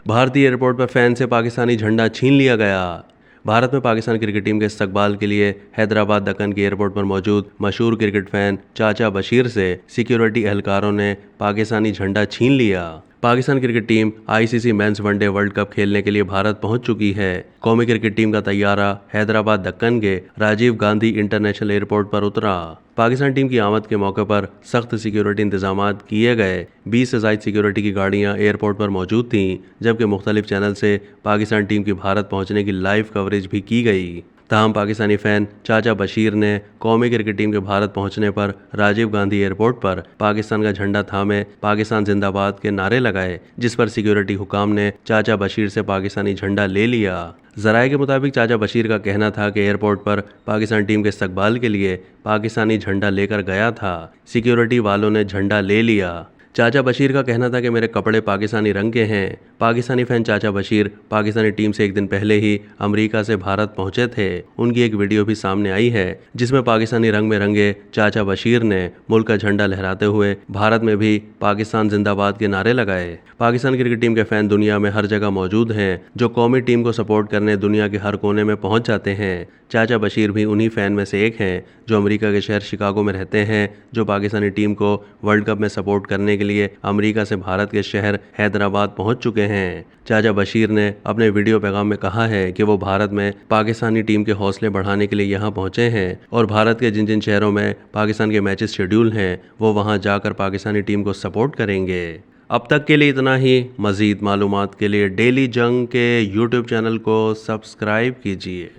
भारतीय एयरपोर्ट पर फैन से पाकिस्तानी झंडा छीन लिया गया। भारत में पाकिस्तान क्रिकेट टीम के इस्तकबाल के लिए हैदराबाद दक्कन के एयरपोर्ट पर मौजूद मशहूर क्रिकेट फैन चाचा बशीर से सिक्योरिटी एहलकारों ने पाकिस्तानी झंडा छीन लिया। Pakistan cricket team ICC men's one day world cup खेलने के लिए भारत पहुंच चुकी है। कौमी क्रिकेट टीम का तैयारा हैदराबाद दक्कन के राजीव गांधी इंटरनेशनल एयरपोर्ट पर उतरा। पाकिस्तान टीम की आमद के मौके पर सख्त सिक्योरिटी इंतजाम किए गए। 20 से ज़ायद सिक्योरिटी की गाड़ियां एयरपोर्ट पर मौजूद थीं, जबकि मुख्तलिफ चैनल से पाकिस्तान टीम की भारत पहुंचने की लाइव कवरेज भी की गई। तमाम पाकिस्तानी फैन चाचा बशीर ने कौमी क्रिकेट टीम के भारत पहुंचने पर राजीव गांधी एयरपोर्ट पर पाकिस्तान का झंडा थामे पाकिस्तान जिंदाबाद के नारे लगाए, जिस पर सिक्योरिटी हुकाम ने चाचा बशीर से पाकिस्तानी झंडा ले लिया। ज़राए के मुताबिक चाचा बशीर का कहना था कि एयरपोर्ट पर पाकिस्तान टीम के इस्तकबाल के लिए पाकिस्तानी झंडा लेकर गया था। सिक्योरिटी वालों ने झंडा ले लिया। चाचा बशीर का कहना था कि मेरे कपड़े पाकिस्तानी रंग के हैं। पाकिस्तानी फैन चाचा बशीर पाकिस्तानी टीम से एक दिन पहले ही अमेरिका से भारत पहुंचे थे। उनकी एक वीडियो भी सामने आई है, जिसमें पाकिस्तानी रंग में रंगे चाचा बशीर ने मुल्क का झंडा लहराते हुए भारत में भी पाकिस्तान जिंदाबाद के नारे लगाए। पाकिस्तान क्रिकेट टीम के फैन दुनिया में हर जगह मौजूद हैं, जो कौमी टीम को सपोर्ट करने दुनिया के हर कोने में पहुंच जाते हैं। चाचा बशीर भी उन्हीं फैन में से एक हैं, जो अमेरिका के शहर शिकागो में रहते हैं, जो पाकिस्तानी टीम को वर्ल्ड कप में सपोर्ट करने के लिए अमेरिका से भारत के शहर हैदराबाद पहुंच चुके हैं। चाचा बशीर ने अपने वीडियो पैगाम में कहा है कि वो भारत में पाकिस्तानी टीम के हौसले बढ़ाने के लिए यहाँ पहुंचे हैं और भारत के जिन जिन शहरों में पाकिस्तान के मैचेस शेड्यूल हैं, वो वहाँ जाकर पाकिस्तानी टीम को सपोर्ट करेंगे। अब तक के लिए इतना ही। मज़ीद मालूमात के लिए डेली जंग के यूट्यूब चैनल को सब्सक्राइब कीजिए।